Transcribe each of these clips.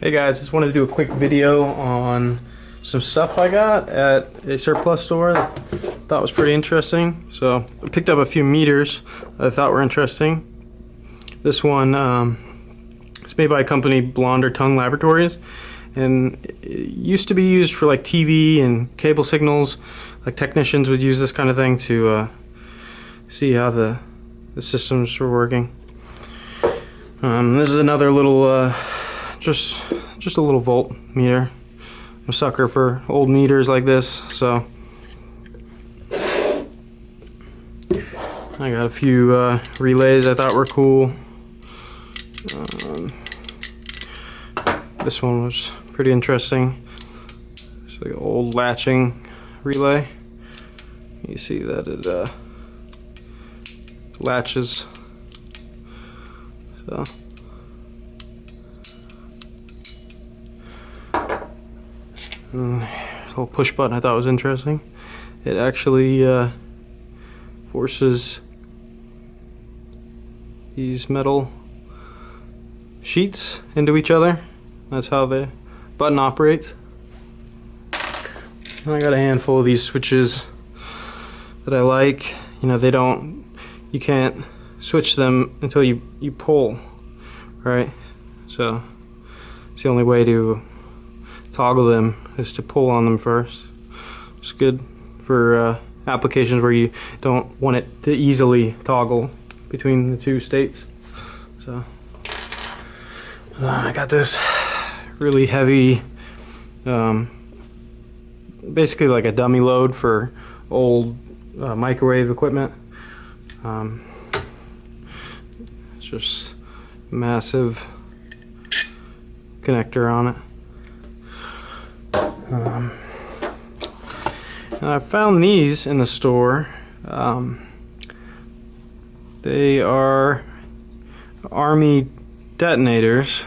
Hey guys, just wanted to do a quick video on some stuff I got at a surplus store that I thought was pretty interesting. So I picked up a few meters that I thought were interesting. This one is made by a company, Blonder Tongue Laboratories, and it used to be used for like TV and cable signals. Like technicians would use this kind of thing to see how the systems were working. This is another little just a little voltmeter. I'm a sucker for old meters like this, so I got a few relays I thought were cool. This one was pretty interesting. It's like an old latching relay. You see that it latches. So this little push button I thought was interesting. It actually forces these metal sheets into each other. That's how the button operates. And I got a handful of these switches that I like. You know, you can't switch them until you pull, right? So it's the only way to toggle them is to pull on them first. It's good for applications where you don't want it to easily toggle between the two states. So I got this really heavy, basically like a dummy load for old microwave equipment. It's just massive connector on it. And I found these in the store. They are Army detonators.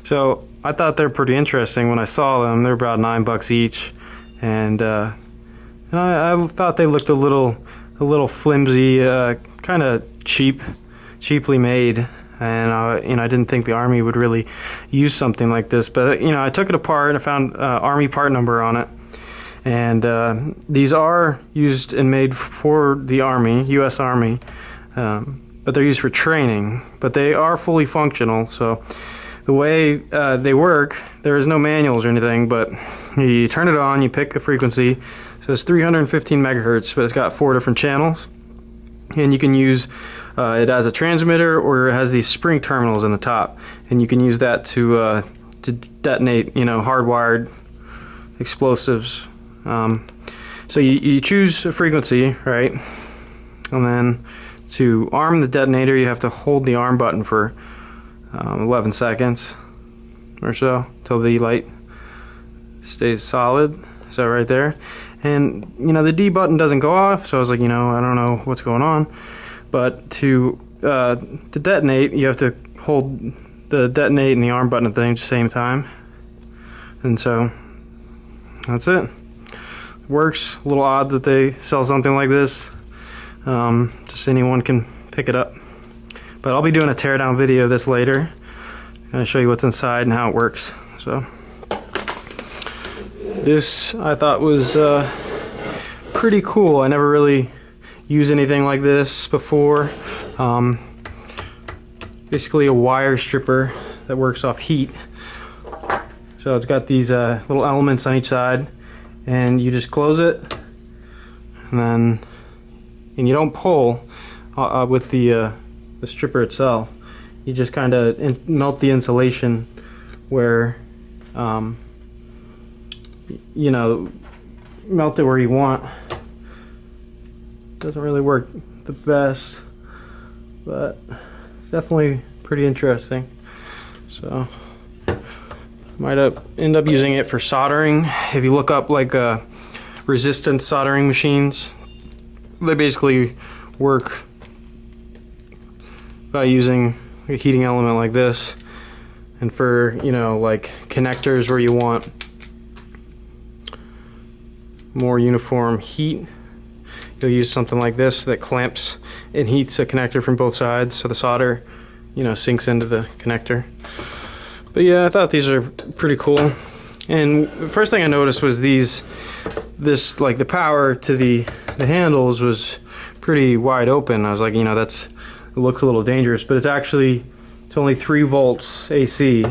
So I thought they're pretty interesting when I saw them. They're about $9 each, and I thought they looked a little flimsy, kind of cheaply made. And I didn't think the Army would really use something like this, but I took it apart and I found Army part number on it. And these are used and made for the Army, U.S. Army, but they're used for training. But they are fully functional. So the way they work, there is no manuals or anything, but you turn it on, you pick a frequency. So it's 315 megahertz, but it's got 4 different channels, and you can use it as a transmitter, or it has these spring terminals in the top, and you can use that to detonate, hardwired explosives. So you choose a frequency, right? And then to arm the detonator, you have to hold the arm button for 11 seconds or so till the light stays solid. So right there. And the D button doesn't go off, so I was like, I don't know what's going on. But to detonate, you have to hold the detonate and the arm button at the same time. And so that's it. Works. A little odd that they sell something like this. Just anyone can pick it up. But I'll be doing a teardown video of this later. I'm going to show you what's inside and how it works. So this I thought was pretty cool. I never really used anything like this before. Basically a wire stripper that works off heat. So it's got these little elements on each side, and you just close it, and you don't pull with the stripper itself. You just kind of melt the insulation where melt it where you want. Doesn't really work the best, but definitely pretty interesting. So might end up using it for soldering. If you look up like resistance soldering machines, they basically work by using a heating element like this. And for like connectors where you want more uniform heat, you'll use something like this that clamps and heats a connector from both sides, so the solder you know, sinks into the connector. But yeah, I thought these are pretty cool. And the first thing I noticed was this like the power to the handles was pretty wide open. I was like, you know, it looks a little dangerous, but it's only 3 volts AC,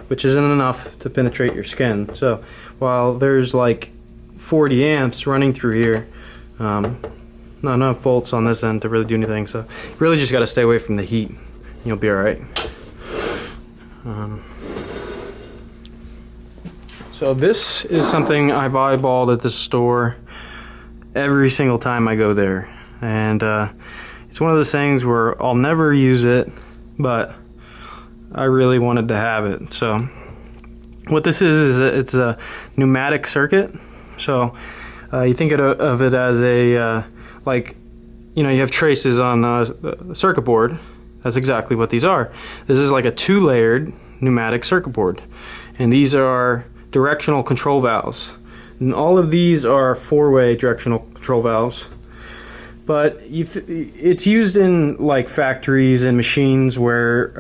which isn't enough to penetrate your skin. So while there's like 40 amps running through here, not enough volts on this end to really do anything. So you really just got to stay away from the heat. You'll be all right. So this is something I've eyeballed at the store every single time I go there, and it's one of those things where I'll never use it, but I really wanted to have it. So what this is it's a pneumatic circuit. So you think of it as a like, you know, you have traces on a circuit board. That's exactly what these are. This is like a 2-layered pneumatic circuit board, and these are directional control valves, and all of these are 4-way directional control valves. But it's used in like factories and machines where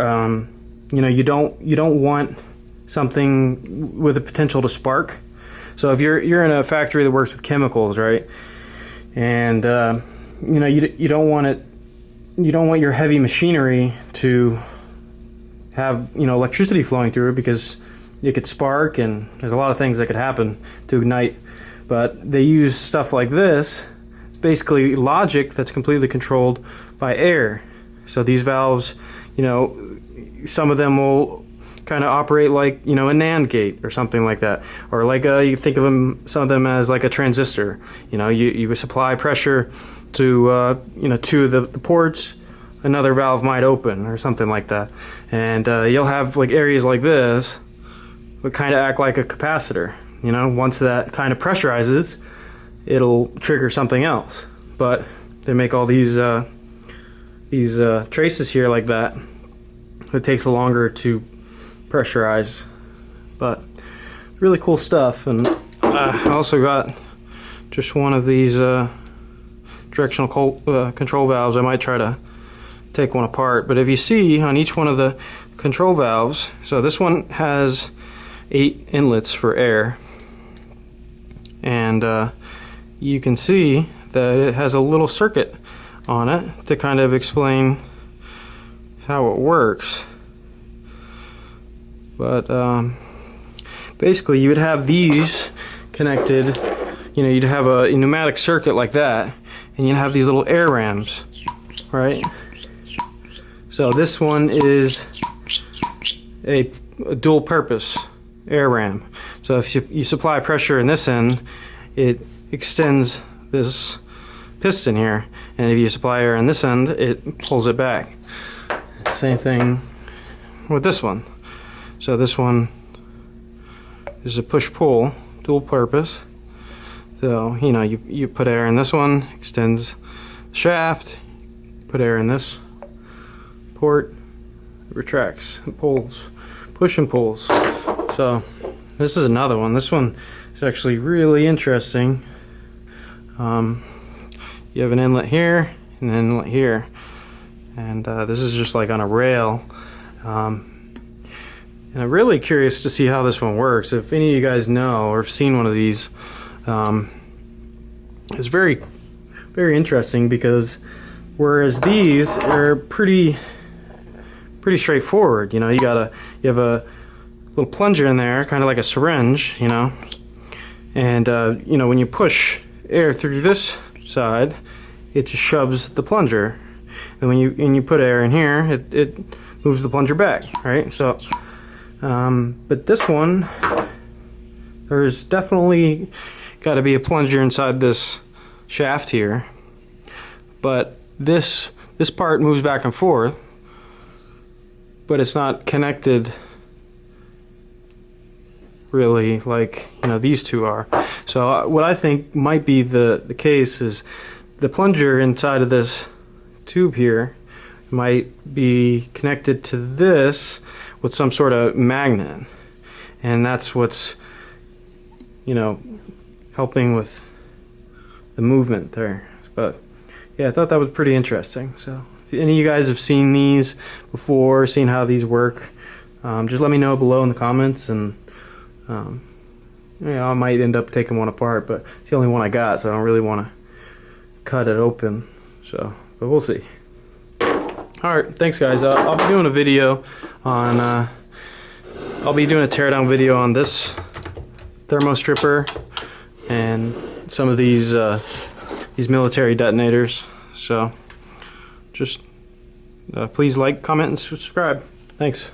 you know, you don't want something with a potential to spark. So if you're in a factory that works with chemicals, right, and you know, you don't want your heavy machinery to have, you know, electricity flowing through it, because it could spark, and there's a lot of things that could happen to ignite. But they use stuff like this. It's basically logic that's completely controlled by air. So these valves, you know, some of them will kind of operate like, you know, a NAND gate or something like that, or like you think of them, some of them as like a transistor. You know, you supply pressure to you know, 2 of the ports, another valve might open or something like that, and you'll have like areas like this would kind of act like a capacitor. You know, once that kind of pressurizes, it'll trigger something else. But they make all these traces here like that. It takes longer to pressurize, but really cool stuff. And I also got just one of these directional control valves. I might try to take one apart, but if you see on each one of the control valves, so this one has 8 inlets for air, and you can see that it has a little circuit on it to kind of explain how it works. But basically you would have these connected, you know, you'd have a pneumatic circuit like that, and you'd have these little air rams, right? So this one is a dual purpose air ram. So if you supply pressure in this end, it extends this piston here, and if you supply air in this end, it pulls it back. Same thing with this one. So this one is a push-pull, dual purpose. So, you know, you put air in this one, extends the shaft, put air in this port, it retracts, it pulls, push and pulls. So this is another one. This one is actually really interesting. You have an inlet here and an inlet here, and this is just like on a rail. And I'm really curious to see how this one works. If any of you guys know or have seen one of these, it's very, very interesting, because whereas these are pretty straightforward. You know, you have a little plunger in there, kind of like a syringe, you know, and you know, when you push air through this side, it just shoves the plunger, and when you put air in here, it moves the plunger back, right? So but this one, there's definitely got to be a plunger inside this shaft here, but this part moves back and forth, but it's not connected really like, you know, these two are. So what I think might be the case is the plunger inside of this tube here might be connected to this with some sort of magnet, and that's what's, you know, helping with the movement there. But yeah, I thought that was pretty interesting. So if if any of you guys have seen these before, seen how these work, just let me know below in the comments, and I might end up taking one apart, but it's the only one I got, so I don't really want to cut it open. So, but we'll see. Alright, thanks guys. I'll be doing a video on, I'll be doing a teardown video on this Thermo Stripper and some of these military detonators. So, just please like, comment, and subscribe. Thanks.